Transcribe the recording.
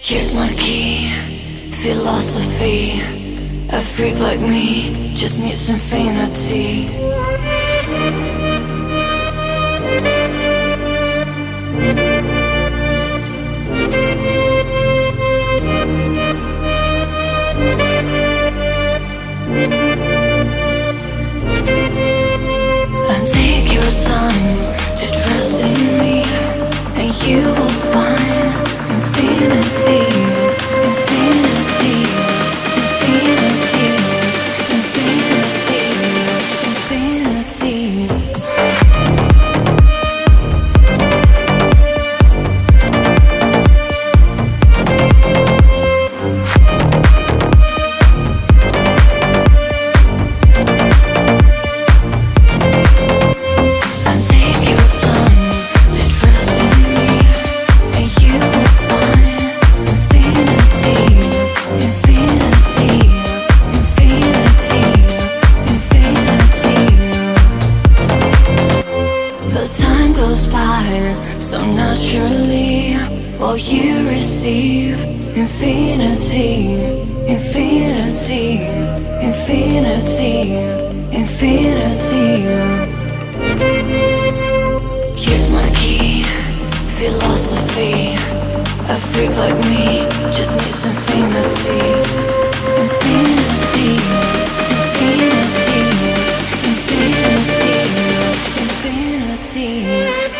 Here's my key, philosophy. A freak like me just needs infinity. And take your time to trust in me, and you will find infinity, infinity, infinity, infinity, infinity. Infinity.